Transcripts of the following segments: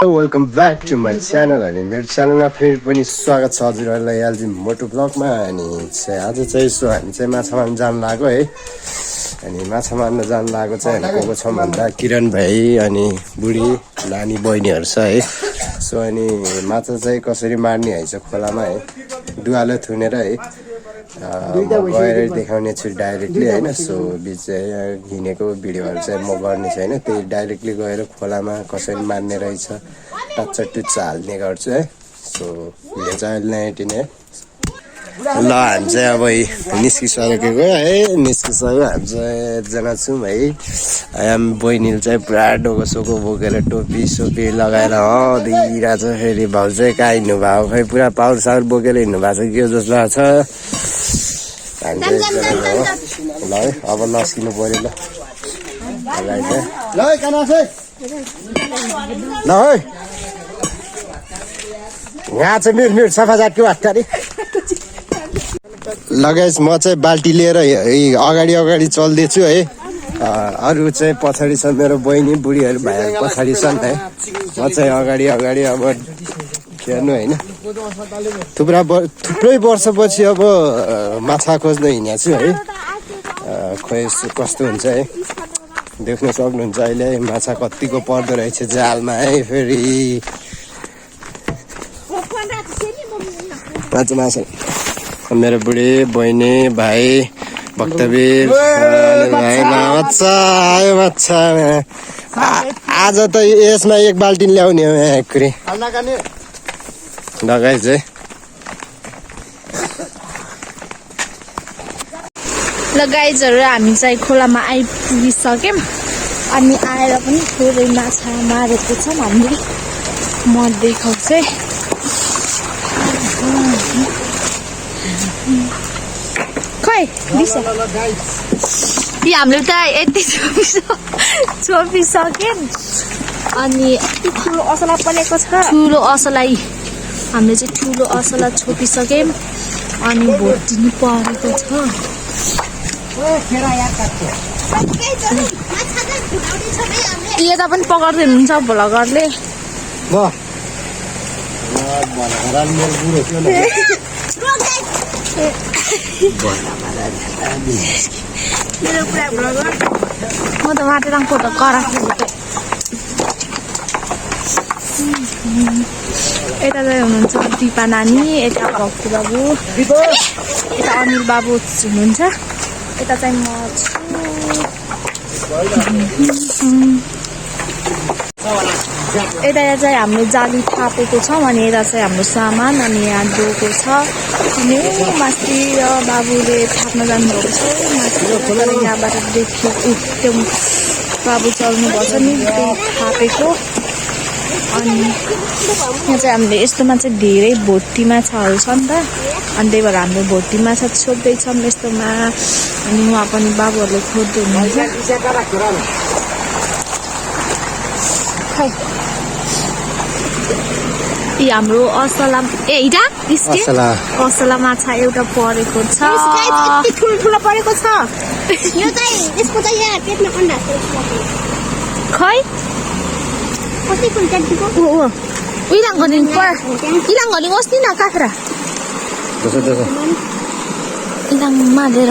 Welcome back to my channel अनि मेरो च्यानलमा फेरि पनि स्वागत छ हजुरहरूलाई एलजी मोटो ब्लगमा अनि आज चाहिँ यसो हामी चाहिँ माछा मार्न जानु लाग्यो है अनि माछा मार्न जानु लागेको चाहिँ हामी गएको छौँ भन्दा किरण भाइ अनि बुढी नानी बहिनीहरू छ है सो अनि माछा चाहिँ कसरी मार्ने है चाहिँ खोलामा है दुवालो थुनेर है गएर देखाउने छु डाइरेक्टली होइन सो बिच हिँडेको भिडियोहरू चाहिँ म गर्ने छैन त्यही डाइरेक्टली गएर खोलामा कसरी मार्ने रहेछ टच्चा टुच्चा हाल्ने गर्छु है सो भिडियो चाहिँ अहिले नहेटिने ल हामी चाहिँ अब निस्किसकेको है निस्किसक्यो हामी चाहिँ एकजना छौँ है हामी बहिनीले चाहिँ पुरा डोको सोको बोकेर टोपी सोपी लगाएर दिइरहेको छ फेरि भाउ चाहिँ कहाँ हिँड्नु भएको खै पुरा पावर सावर बोकेर हिँड्नु भएको छ के जस्तो लाग्छ हामी चाहिँ ल है अब नस्किनु पर्यो ल ल है यहाँ चाहिँ मेरो सफा जातको हत्यारी लगाइस म चाहिँ बाल्टी लिएर अगाडि चल्दैछु है अरू चाहिँ पछाडि छन् मेरो बहिनी बुढीहरू भाइहरू पछाडि छन् है म चाहिँ अगाडि अब खेर्नु होइन थुप्रै वर्षपछि अब माछा खोज्न हिँडेको छु है खोइ कस्तो हुन्छ है देख्न सक्नुहुन्छ अहिले माछा कतिको पर्दो रहेछ जालमा है फेरि माछा मेरो बुढी बहिनी भाइ भक्तवीर भाइ माछा आयो माछा आज त यसमा एक बाल्टिन ल्याउने हो यहाँ एकुरी लगाइ चाहिँ गाइजहरू हामी चाहिँ खोलामा आइपुगिसक्यौँ अनि आएर पनि थोरै माछा मारेको छौँ हामीले म देखाउँछु है खै हामीले त यति छोपिसक्यौँ अनि ठुलो असला परेको छ ठुलो असलाई हामीले चाहिँ ठुलो असला छोपिसक्यौँ अनि भोटिनु परेको छ यता पनि पकाउँदै हुनुहुन्छ भ्लगरले मेरो पुरा भ्लगर म त माटेराङको त कराएको यता चाहिँ हुनुहुन्छ दिपा नानी यता भक्ति बाबु यता अनिल बाबु हुनुहुन्छ यता चाहिँ म छु यता चाहिँ हामीले जाली थापेको छौँ अनि यता चाहिँ हाम्रो सामान अनि यहाँ डोको छ अनि माथि बाबुले थाप्न जानुभएको छ माथि यहाँबाट देखियो त्यो बाबु चल्नुभएको छ नि त्यही थापेको अनि यहाँ चाहिँ हामीले यस्तोमा चाहिँ धेरै भोटी माछाहरू छ नि त अनि त्यही भएर हामीले भोटी माछा छोप्दैछौँ यस्तोमा अनि उहाँ पनि बाबुहरूले खोज्दै हुनुहुन्छ हाम्रो असला असला माछा एउटा परेको छ ठुलो परेको छ खै इलाङ अस्ति न काँक्रा इलाङ मालेर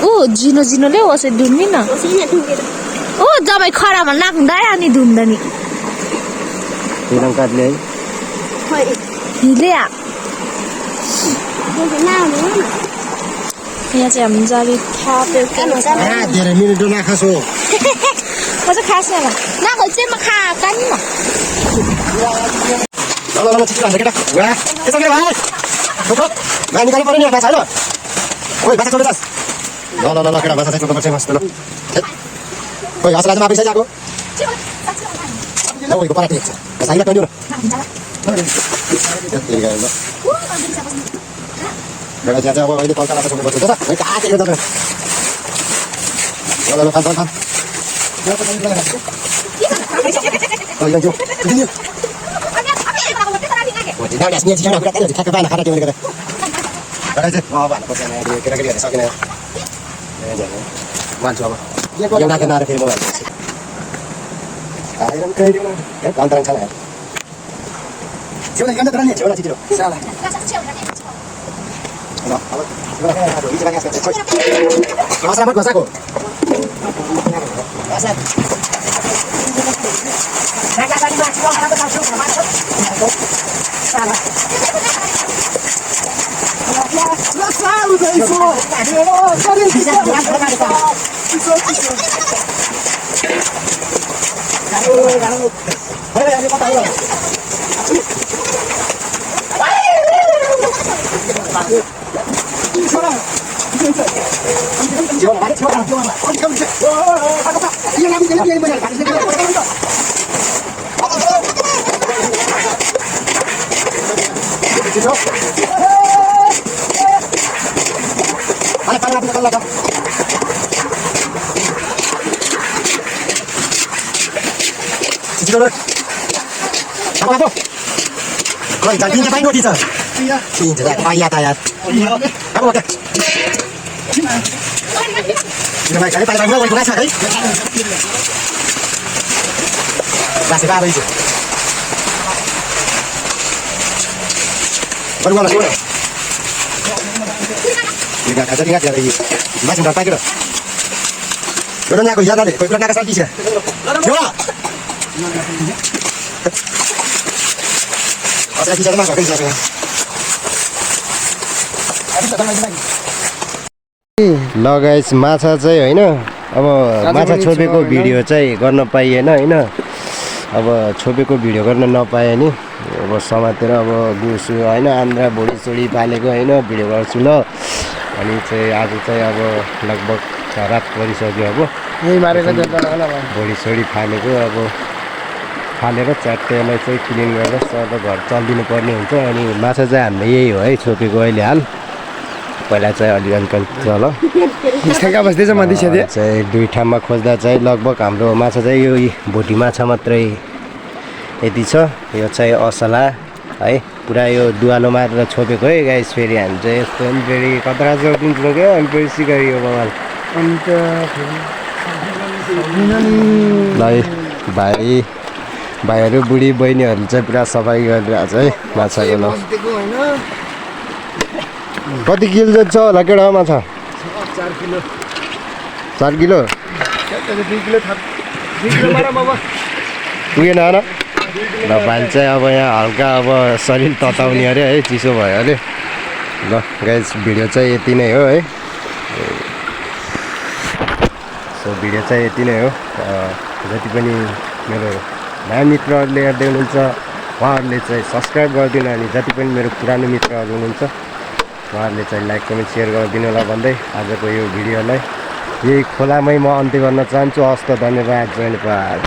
ओ जिनो जिनोले कसरी धुन्ने न ओ जब खराबमा नाख्दा अनि धुन्दा नि यहाँ चाहिँ हामी जाली थापेको खास नागो चाहिँ म खाएका नि Iron Credit cái con tăng này. Chiếu này em rất là chiếu là chỉ được. Sao này? Đó, đó cái này là đổi cho anh em thôi. Nó sao mất của sao? Đó sao? Rồi, chẳng tin cho bánh nuôi đi giờ. Tin cho lại quay tay à. Cảm ơn kìa. Giờ này cái tay bánh nuôi của ai sao đấy? Là sẽ ba đây chứ. Vẫn qua là xuống rồi. Thì cả rất ngắt giờ đây. Mai chúng ta tay cái rồi. Rồi nhà của gia đình để nhà cái sao đi chứ. Chưa? ल guys माछा चाहिँ होइन अब माछा छोपेको video चाहिँ गर्न पाइएन होइन अब छोपेको भिडियो गर्न नपाए नि अब समातेर अब गुसु होइन आन्द्रा भोडी पालेको होइन भिडियो गर्छु ल अनि चाहिँ आज चाहिँ अब लगभग रात परिसक्यो अब यही मारेको भोडी फालेको अब फालेर च्याट्टेलाई चाहिँ क्लिन गरेर सबै घर चलिदिनु पर्ने हुन्छ अनि माछा चाहिँ हाम्रो यही हो है छोपेको अहिले हाल पहिला चाहिँ अलि चल चाहिँ दुई ठाउँमा खोज्दा चाहिँ लगभग हाम्रो माछा चाहिँ यो भोटी माछा मात्रै यति छ यो चाहिँ असला है पुरा यो दुवालो मारेर छोपेको है गाइस फेरि हामी चाहिँ यस्तो पनि फेरि कत्रा जोडिन्छौँ क्या अनि फेरि सिकारी यो बगाल ल भाइहरू बुढी बहिनीहरू चाहिँ पुरा सफाइ गरिरहेको छ है माछाको ल कति किलो चाहिँ छ होला केटा माछा 4 किलो पुगेन र ल भाइ चाहिँ अब यहाँ हल्का अब शरीर तताउने अरे है चिसो भयो अरे ल गाइस भिडियो चाहिँ यति नै हो है सो भिडियो चाहिँ यति नै हो जति पनि मेरो नयाँ मित्रहरूले हेर्दै हुनुहुन्छ उहाँहरूले चाहिँ सब्सक्राइब गरिदिनु अनि जति पनि मेरो पुरानो मित्रहरू हुनुहुन्छ उहाँहरूले चाहिँ लाइक कमेन्ट सेयर गरिदिनु होला भन्दै आजको यो भिडियोलाई यही खोलामै म अन्त्य गर्न चाहन्छु हस्त धन्यवाद जय नेपाल।